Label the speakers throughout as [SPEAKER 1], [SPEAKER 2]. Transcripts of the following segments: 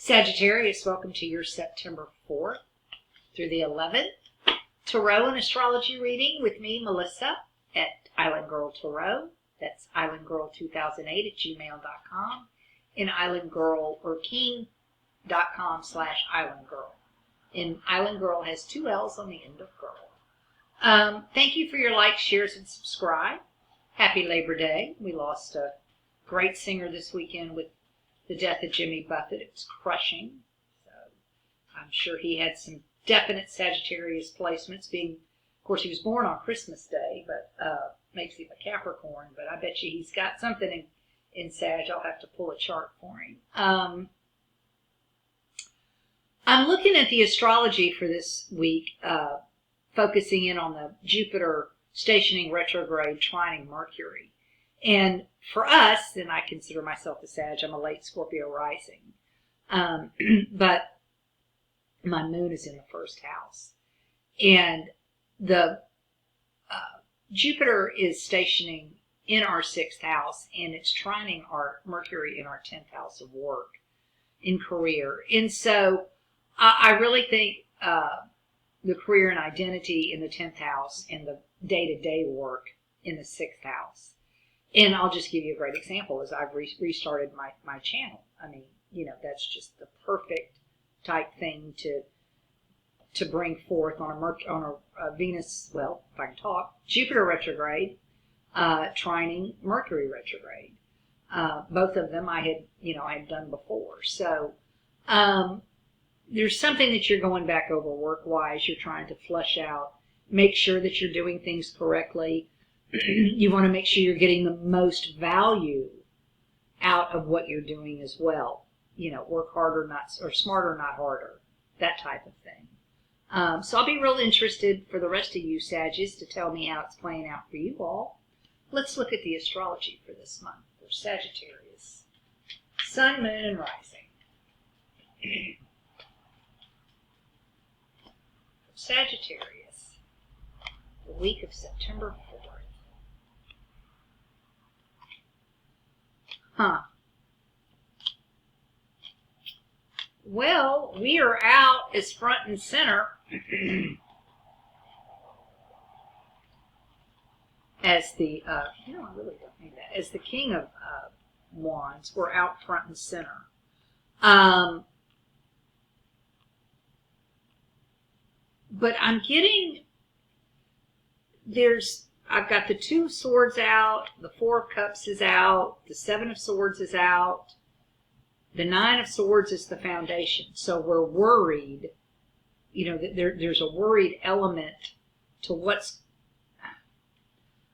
[SPEAKER 1] Sagittarius, welcome to your September 4th through the 11th Tarot and Astrology reading with me, Melissa, at Island Girl Tarot. That's islandgirl2008@gmail.com and islandgirl.com/islandgirl. And Island Girl has 2 L's on the end of girl. Thank you for your likes, shares, and subscribe. Happy Labor Day. We lost a great singer this weekend with the death of Jimmy Buffett. It was crushing. So I'm sure he had some definite Sagittarius placements. Of course, he was born on Christmas Day, but makes him a Capricorn. But I bet you he's got something in Sag. I'll have to pull a chart for him. I'm looking at the astrology for this week, focusing in on the Jupiter stationing retrograde trining Mercury. And for us, and I consider myself a Sag, I'm a late Scorpio rising, but my moon is in the first house. And the Jupiter is stationing in our 6th house, and it's trining our Mercury in our 10th house of work in career. And so I really think the career and identity in the 10th house and the day-to-day work in the 6th house. And I'll just give you a great example as I've restarted my channel. I mean, that's just the perfect type thing to bring forth on a Venus, well, if I can talk, Jupiter retrograde, trining Mercury retrograde. Both of them I had done before. So there's something that you're going back over work-wise. You're trying to flush out, make sure that you're doing things correctly. You want to make sure you're getting the most value out of what you're doing as well. Work harder, or smarter, not harder. That type of thing. So I'll be real interested for the rest of you Sagittarius to tell me how it's playing out for you all. Let's look at the astrology for this month for Sagittarius. Sun, Moon, and Rising. Sagittarius, the week of September 4th. Well, we are out as front and center as the, I really don't need that. As the King of Wands, we're out front and center. But I'm getting, I've got the 2 of Swords out, the 4 of Cups is out, the 7 of Swords is out, the 9 of Swords is the foundation. So we're worried, that there's a worried element to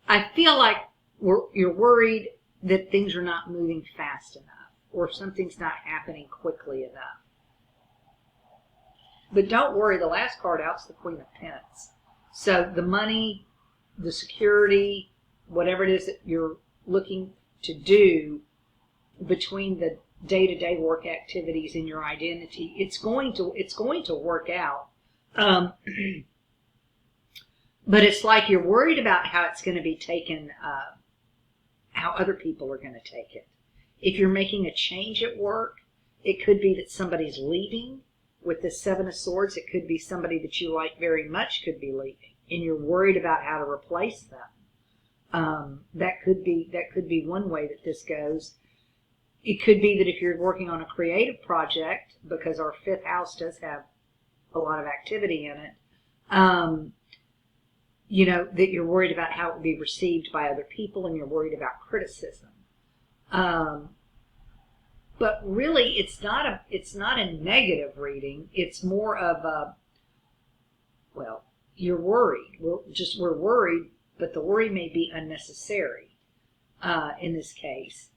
[SPEAKER 1] I feel like you're worried that things are not moving fast enough, or something's not happening quickly enough. But don't worry, the last card out is the Queen of Pentacles. So the money, the security, whatever it is that you're looking to do between the day-to-day work activities and your identity, it's going to work out. But it's like you're worried about how it's going to be taken, how other people are going to take it. If you're making a change at work, it could be that somebody's leaving. With the 7 of Swords, it could be somebody that you like very much could be leaving, and you're worried about how to replace them. That could be one way that this goes. It could be that if you're working on a creative project, because our 5th house does have a lot of activity in it, that you're worried about how it will be received by other people, and you're worried about criticism. But really, it's not a negative reading. It's more of you're worried. We're worried, but the worry may be unnecessary in this case.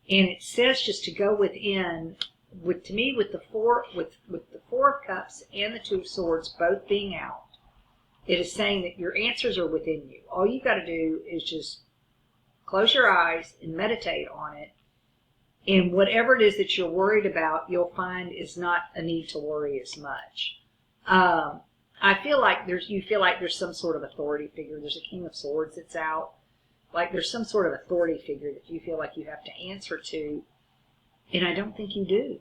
[SPEAKER 1] And it says just to go within. With the 4 of Cups and the 2 of Swords both being out, it is saying that your answers are within you. All you got to do is just close your eyes and meditate on it. And whatever it is that you're worried about, you'll find is not a need to worry as much. I feel like you feel like there's some sort of authority figure. There's a King of Swords that's out. Like there's some sort of authority figure that you feel like you have to answer to. And I don't think you do.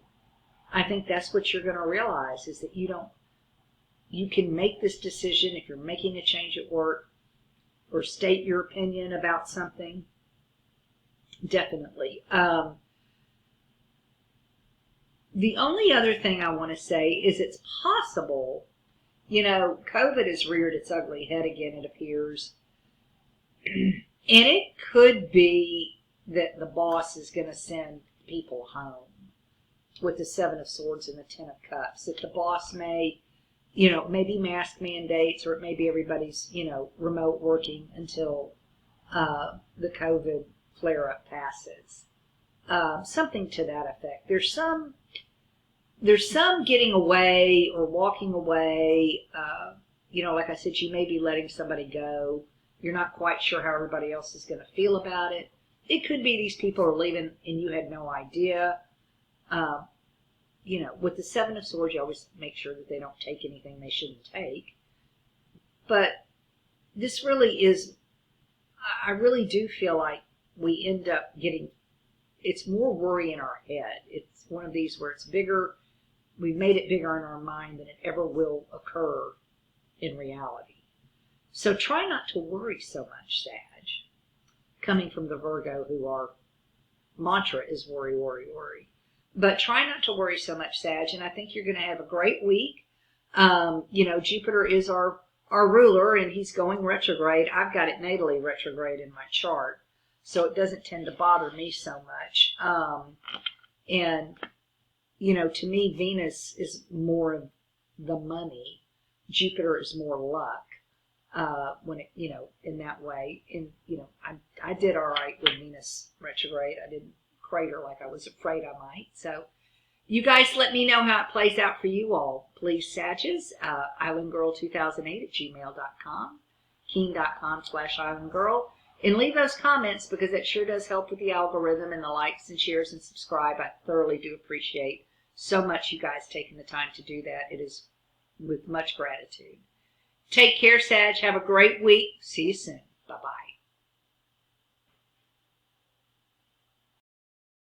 [SPEAKER 1] I think that's what you're going to realize is that you can make this decision if you're making a change at work or state your opinion about something. Definitely. The only other thing I want to say is it's possible, COVID has reared its ugly head again, it appears. And it could be that the boss is going to send people home with the Seven of Swords and the Ten of Cups. That the boss may, maybe mask mandates, or it may be everybody's, remote working until the COVID flare-up passes. Something to that effect. There's some getting away or walking away. Like I said, you may be letting somebody go. You're not quite sure how everybody else is going to feel about it. It could be these people are leaving and you had no idea. With the Seven of Swords, you always make sure that they don't take anything they shouldn't take. But this really is, I really do feel like we end up it's more worry in our head. It's one of these where it's bigger. We've made it bigger in our mind than it ever will occur in reality. So try not to worry so much, Sag. Coming from the Virgo, who our mantra is worry, worry, worry. But try not to worry so much, Sag, and I think you're going to have a great week. Jupiter is our ruler, and he's going retrograde. I've got it natally retrograde in my chart, so it doesn't tend to bother me so much. To me, Venus is more of the money. Jupiter is more luck. When it, in that way. And, I did all right with Venus retrograde. I didn't crater like I was afraid I might. So you guys let me know how it plays out for you all. Please, Sages, islandgirl2008@gmail.com, keen.com/islandgirl. And leave those comments because it sure does help with the algorithm, and the likes and shares and subscribe. I thoroughly do appreciate so much you guys taking the time to do that. It is with much gratitude. Take care, Sag. Have a great week. See you soon. Bye-bye.